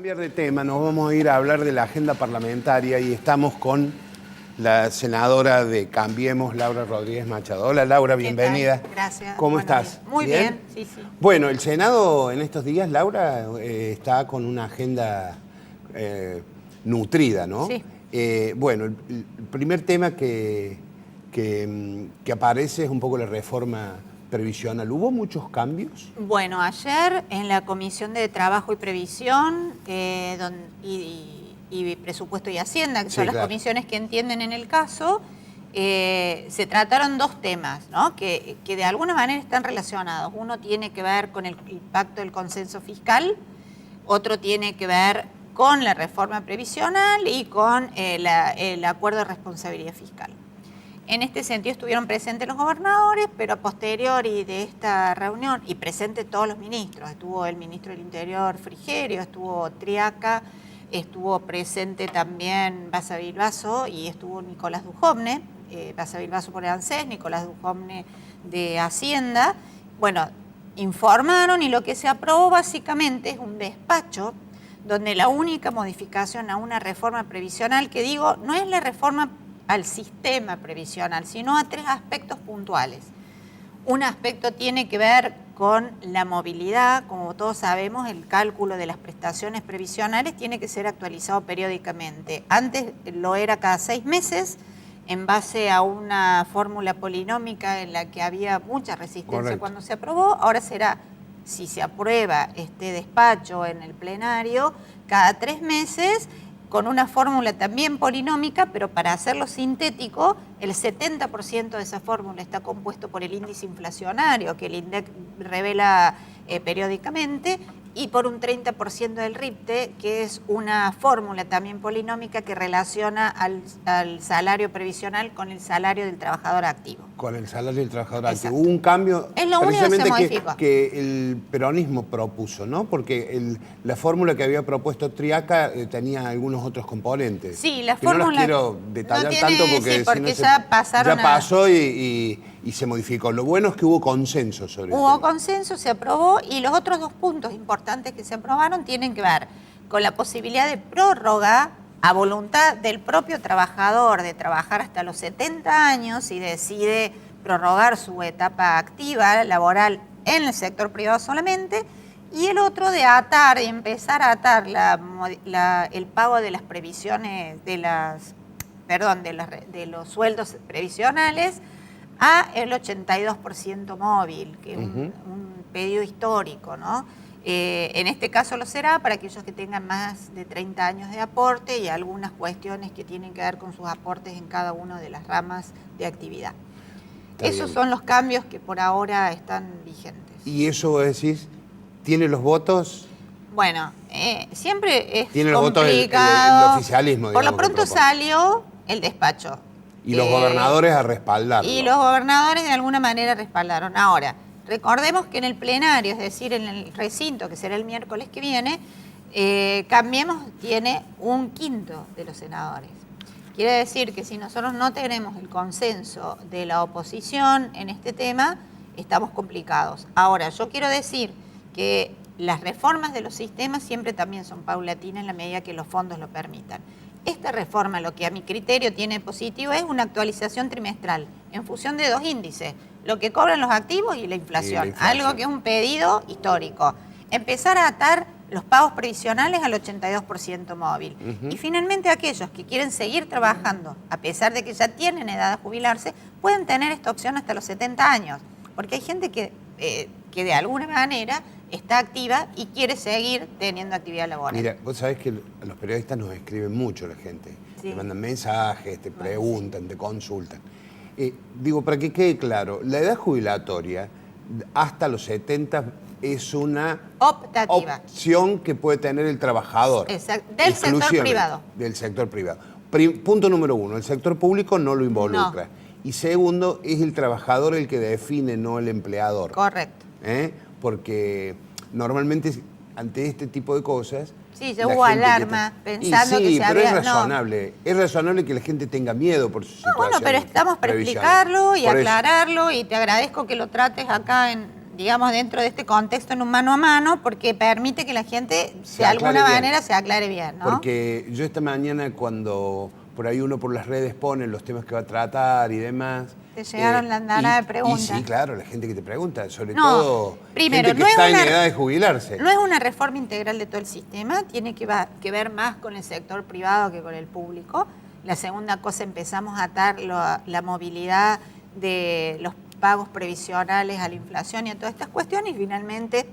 cambiar de tema, nos vamos a ir a hablar de la agenda parlamentaria y estamos con la senadora de Cambiemos, Laura Rodríguez Machado. Hola Laura, bienvenida. Gracias. ¿Cómo Buenos estás? días. Muy bien, sí. Bueno, el Senado en estos días, Laura, está con una agenda nutrida, ¿no? Sí. Bueno, el primer tema que aparece es un poco la reforma previsional. ¿Hubo muchos cambios? Bueno, ayer en la Comisión de Trabajo y Previsión y Presupuesto y Hacienda, que son las comisiones que entienden en el caso, se trataron dos temas, ¿no? que de alguna manera están relacionados. Uno tiene que ver con el impacto del consenso fiscal, otro tiene que ver con la reforma previsional y con el acuerdo de responsabilidad fiscal. En este sentido estuvieron presentes los gobernadores, pero a posteriori de esta reunión, y presentes todos los ministros, estuvo el ministro del Interior Frigerio, estuvo Triaca, estuvo presente también Basa Bilbaso y estuvo Nicolás Dujovne, Basa Bilbaso por el ANSES, Nicolás Dujovne de Hacienda. Bueno, informaron y lo que se aprobó básicamente es un despacho donde la única modificación a una reforma previsional, que digo, no es la reforma al sistema previsional, sino a tres aspectos puntuales. Un aspecto tiene que ver con la movilidad. Como todos sabemos, el cálculo de las prestaciones previsionales tiene que ser actualizado periódicamente. Antes lo era cada 6 meses, en base a una fórmula polinómica en la que había mucha resistencia. Correcto. Cuando se aprobó. Ahora será, si se aprueba este despacho en el plenario, cada 3 meses, con una fórmula también polinómica, pero para hacerlo sintético, el 70% de esa fórmula está compuesto por el índice inflacionario, que el INDEC revela periódicamente, y por un 30% del RIPTE, que es una fórmula también polinómica que relaciona al salario previsional con el salario del trabajador activo. Con el salario del trabajador activo. Hubo un cambio es lo único que se modificó. Que el peronismo propuso, ¿no? Porque la fórmula que había propuesto Triaca tenía algunos otros componentes. Sí, la fórmula... No los quiero detallar tanto porque, sí, porque si ya pasaron. Ya pasó y se modificó. Lo bueno es que hubo consenso sobre eso. Hubo consenso, se aprobó, y los otros dos puntos importantes que se aprobaron tienen que ver con la posibilidad de prórroga a voluntad del propio trabajador de trabajar hasta los 70 años si decide prorrogar su etapa activa laboral en el sector privado solamente, y el otro de atar y empezar a atar el pago de las previsiones de los sueldos previsionales a el 82% móvil, que es un pedido histórico, ¿no? En este caso lo será para aquellos que tengan más de 30 años de aporte y algunas cuestiones que tienen que ver con sus aportes en cada una de las ramas de actividad. Esos son los cambios que por ahora están vigentes. ¿Y eso vos decís, tiene los votos? Bueno, siempre es tiene los complicado. Votos el oficialismo, por lo pronto salió el despacho. Y los gobernadores a respaldarlo. Y los gobernadores de alguna manera respaldaron. Ahora, recordemos que en el plenario, es decir, en el recinto, que será el miércoles que viene, Cambiemos tiene 1/5 de los senadores. Quiere decir que si nosotros no tenemos el consenso de la oposición en este tema, estamos complicados. Ahora, yo quiero decir que las reformas de los sistemas siempre también son paulatinas en la medida que los fondos lo permitan. Esta reforma, lo que a mi criterio tiene positivo, es una actualización trimestral en función de 2 índices, lo que cobran los activos y la inflación, algo que es un pedido histórico. Empezar a atar los pagos previsionales al 82% móvil. Y finalmente aquellos que quieren seguir trabajando, a pesar de que ya tienen edad de jubilarse, pueden tener esta opción hasta los 70 años, porque hay gente que de alguna manera está activa y quiere seguir teniendo actividad laboral. Mira, vos sabés que los periodistas nos escriben mucho, la gente. Sí. Te mandan mensajes, te preguntan, te consultan. Digo, para que quede claro, la edad jubilatoria hasta los 70 es una opción que puede tener el trabajador. Exacto. Del sector privado. Del sector privado. Punto número 1, el sector público no lo involucra. No. Y segundo, es el trabajador el que define, no el empleador. Correcto. Porque normalmente ante este tipo de cosas... Sí, ya hubo alarma pensando que se había... es razonable. Es razonable que la gente tenga miedo por su situación. Bueno, pero estamos para explicarlo y aclararlo, y te agradezco que lo trates acá digamos, dentro de este contexto en un mano a mano, porque permite que la gente de alguna manera se aclare bien, ¿no? Porque yo esta mañana, cuando por ahí uno por las redes pone los temas que va a tratar y demás... Te llegaron la andana de preguntas. Y sí, claro, la gente que te pregunta, sobre todo primero, gente que está en edad de jubilarse. No es una reforma integral de todo el sistema, tiene que ver más con el sector privado que con el público. La segunda cosa, empezamos a atar la movilidad de los pagos previsionales a la inflación y a todas estas cuestiones, y finalmente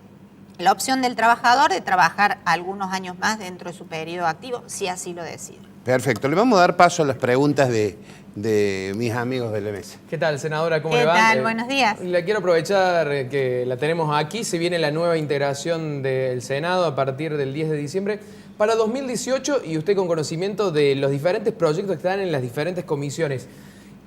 la opción del trabajador de trabajar algunos años más dentro de su periodo activo, si así lo decide. Perfecto, le vamos a dar paso a las preguntas de mis amigos de la mesa. ¿Qué tal, senadora? ¿Cómo le va? ¿Qué tal? Buenos días. La quiero aprovechar que la tenemos aquí. Se viene la nueva integración del Senado a partir del 10 de diciembre para 2018 y usted con conocimiento de los diferentes proyectos que están en las diferentes comisiones.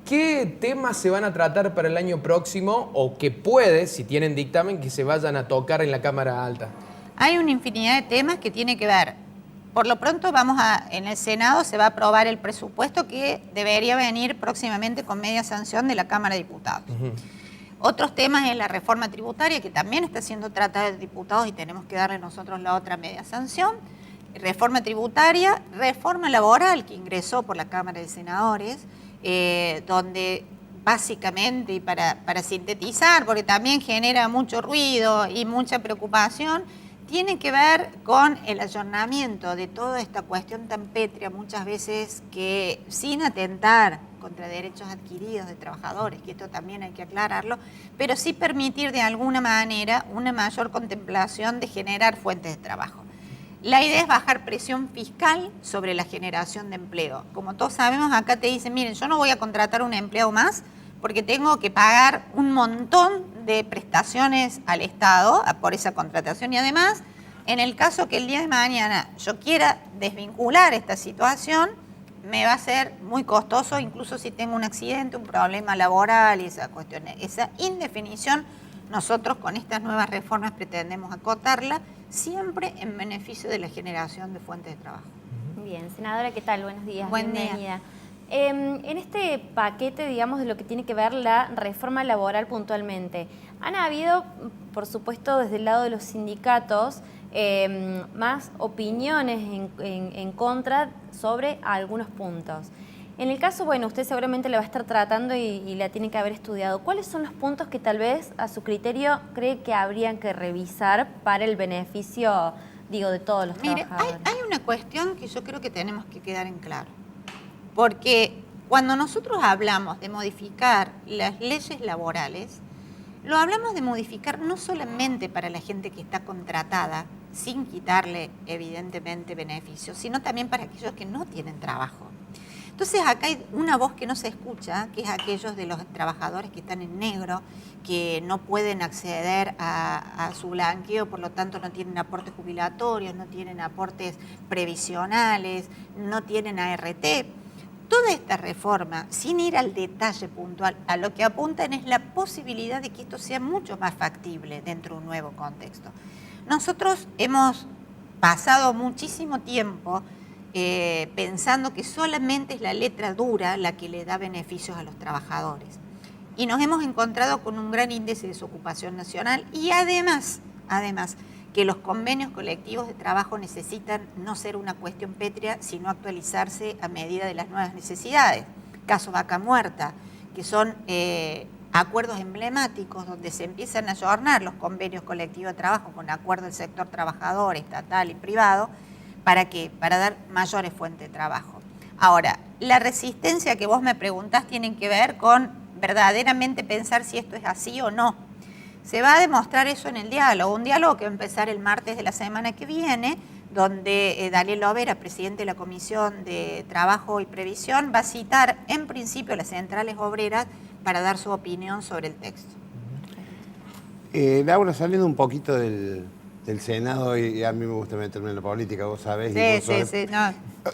¿Qué temas se van a tratar para el año próximo o que puede, si tienen dictamen, que se vayan a tocar en la Cámara Alta? Hay una infinidad de temas que tiene que ver. Por lo pronto en el Senado se va a aprobar el presupuesto que debería venir próximamente con media sanción de la Cámara de Diputados. Otros temas es la reforma tributaria, que también está siendo tratada de diputados y tenemos que darle nosotros la otra media sanción. Reforma tributaria, reforma laboral que ingresó por la Cámara de Senadores, donde básicamente, y para sintetizar, porque también genera mucho ruido y mucha preocupación, tiene que ver con el ayornamiento de toda esta cuestión tan pétrea, muchas veces que sin atentar contra derechos adquiridos de trabajadores, que esto también hay que aclararlo, pero sí permitir de alguna manera una mayor contemplación de generar fuentes de trabajo. La idea es bajar presión fiscal sobre la generación de empleo. Como todos sabemos, acá te dicen, miren, yo no voy a contratar un empleado más porque tengo que pagar un montón de prestaciones al Estado por esa contratación y además, en el caso que el día de mañana yo quiera desvincular esta situación, me va a ser muy costoso, incluso si tengo un accidente, un problema laboral y esa cuestión. Esa indefinición, nosotros con estas nuevas reformas pretendemos acotarla, siempre en beneficio de la generación de fuentes de trabajo. Bien, senadora, ¿qué tal? Buenos días. Buen bienvenida. día. En este paquete, digamos, de lo que tiene que ver la reforma laboral puntualmente, han habido, por supuesto, desde el lado de los sindicatos, más opiniones en contra sobre algunos puntos. En el caso, bueno, usted seguramente la va a estar tratando y la tiene que haber estudiado. ¿Cuáles son los puntos que tal vez, a su criterio, cree que habrían que revisar para el beneficio, digo, de todos los trabajadores? Hay una cuestión que yo creo que tenemos que quedar en claro. Porque cuando nosotros hablamos de modificar las leyes laborales, lo hablamos de modificar no solamente para la gente que está contratada, sin quitarle evidentemente beneficios, sino también para aquellos que no tienen trabajo. Entonces acá hay una voz que no se escucha, que es aquellos de los trabajadores que están en negro, que no pueden acceder a su blanqueo, por lo tanto no tienen aportes jubilatorios, no tienen aportes previsionales, no tienen ART. Toda esta reforma, sin ir al detalle puntual, a lo que apuntan es la posibilidad de que esto sea mucho más factible dentro de un nuevo contexto. Nosotros hemos pasado muchísimo tiempo pensando que solamente es la letra dura la que le da beneficios a los trabajadores. Y nos hemos encontrado con un gran índice de desocupación nacional y además, que los convenios colectivos de trabajo necesitan no ser una cuestión pétrea, sino actualizarse a medida de las nuevas necesidades. Caso Vaca Muerta, que son acuerdos emblemáticos donde se empiezan a ayornar los convenios colectivos de trabajo con acuerdo del sector trabajador, estatal y privado. ¿Para qué? Para dar mayores fuentes de trabajo. Ahora, la resistencia que vos me preguntás tiene que ver con verdaderamente pensar si esto es así o no. Se va a demostrar eso en el diálogo, un diálogo que va a empezar el martes de la semana que viene, donde Daniel Lovera, presidente de la Comisión de Trabajo y Previsión, va a citar en principio a las centrales obreras para dar su opinión sobre el texto. Laura, saliendo un poquito del Senado, y a mí me gusta meterme en la política, vos sabés. Sí.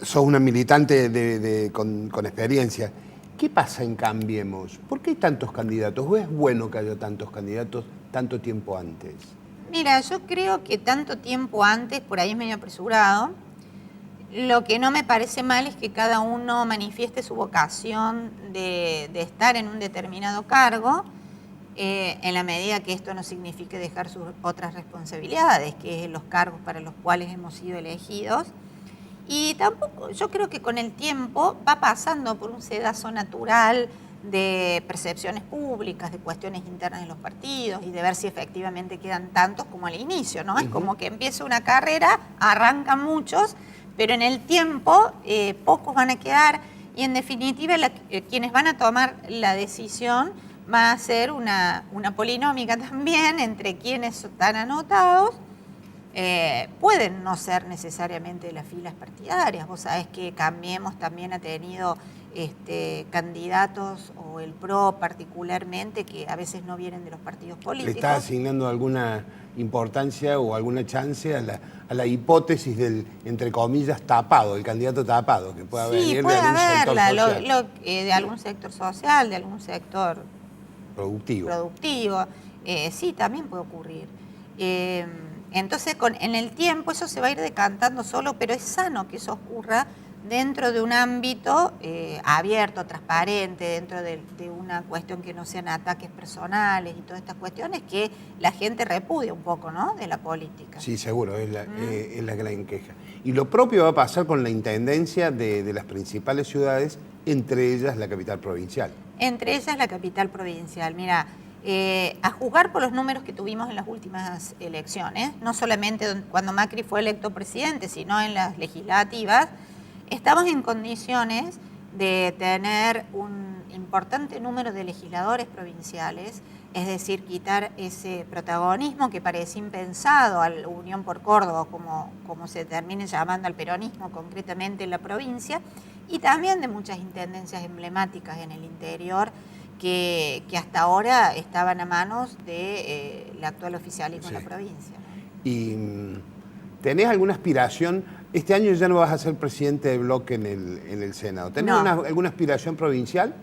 Sos una militante con experiencia. ¿Qué pasa en Cambiemos? ¿Por qué hay tantos candidatos? ¿O es bueno que haya tantos candidatos tanto tiempo antes? Mira, yo creo que tanto tiempo antes, por ahí es medio apresurado. Lo que no me parece mal es que cada uno manifieste su vocación de estar en un determinado cargo. en la medida que esto no signifique dejar sus otras responsabilidades, que es los cargos para los cuales hemos sido elegidos. Y tampoco, yo creo que con el tiempo va pasando por un sedazo natural de percepciones públicas, de cuestiones internas de los partidos y de ver si efectivamente quedan tantos como al inicio, ¿no? Es como que empieza una carrera, arrancan muchos, pero en el tiempo pocos van a quedar y en definitiva quienes van a tomar la decisión va a ser una polinómica también entre quienes están anotados. Pueden no ser necesariamente las filas partidarias. Vos sabés que Cambiemos también ha tenido candidatos, o el PRO particularmente, que a veces no vienen de los partidos políticos. ¿Le está asignando alguna importancia o alguna chance a la hipótesis del, entre comillas, tapado, el candidato tapado, que pueda venir puede de algún sector social? De algún sector social, de algún sector productivo. Sí, también puede ocurrir. Entonces, en el tiempo eso se va a ir decantando solo, pero es sano que eso ocurra dentro de un ámbito abierto, transparente, dentro de una cuestión que no sean ataques personales y todas estas cuestiones que la gente repudia un poco, ¿no?, de la política. Sí, seguro, es la gran queja. Y lo propio va a pasar con la intendencia de las principales ciudades, entre ellas la capital provincial. Entre ellas la capital provincial. Mira, a juzgar por los números que tuvimos en las últimas elecciones, no solamente cuando Macri fue electo presidente, sino en las legislativas, estamos en condiciones de tener un importante número de legisladores provinciales, es decir, quitar ese protagonismo que parece impensado a la Unión por Córdoba, como se termine llamando al peronismo concretamente en la provincia, y también de muchas intendencias emblemáticas en el interior que hasta ahora estaban a manos del actual oficialismo en la provincia. ¿Y tenés alguna aspiración? Este año ya no vas a ser presidente de bloque en el Senado. ¿Tenés alguna aspiración provincial?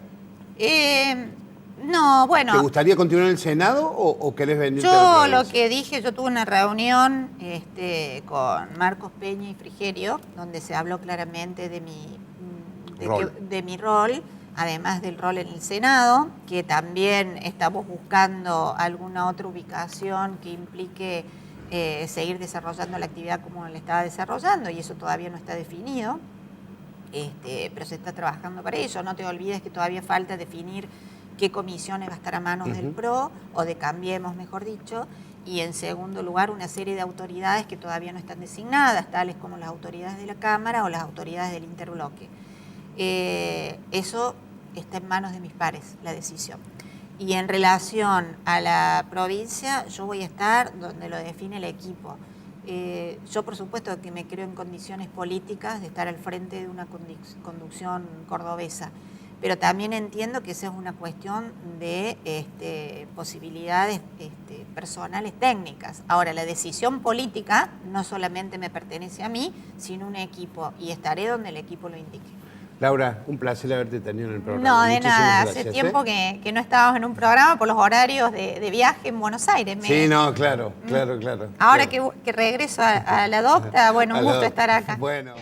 No, bueno. ¿Te gustaría continuar en el Senado o querés venir? Yo lo que dije, yo tuve una reunión con Marcos Peña y Frigerio, donde se habló claramente de mi rol, además del rol en el Senado, que también estamos buscando alguna otra ubicación que implique seguir desarrollando la actividad como la estaba desarrollando, y eso todavía no está definido, pero se está trabajando para ello. No te olvides que todavía falta definir qué comisiones va a estar a manos del PRO, o de Cambiemos, mejor dicho, y en segundo lugar una serie de autoridades que todavía no están designadas, tales como las autoridades de la Cámara o las autoridades del interbloque. Eso está en manos de mis pares, la decisión. Y en relación a la provincia, yo voy a estar donde lo define el equipo. Yo, por supuesto, que me creo en condiciones políticas de estar al frente de una conducción cordobesa, pero también entiendo que esa es una cuestión de posibilidades personales técnicas. Ahora, la decisión política no solamente me pertenece a mí, sino a un equipo, y estaré donde el equipo lo indique. Laura, un placer haberte tenido en el programa. No, de nada. Hace tiempo que no estábamos en un programa por los horarios de viaje en Buenos Aires. Sí, no, claro. Ahora que regreso a la docta, bueno, un gusto estar acá. Bueno.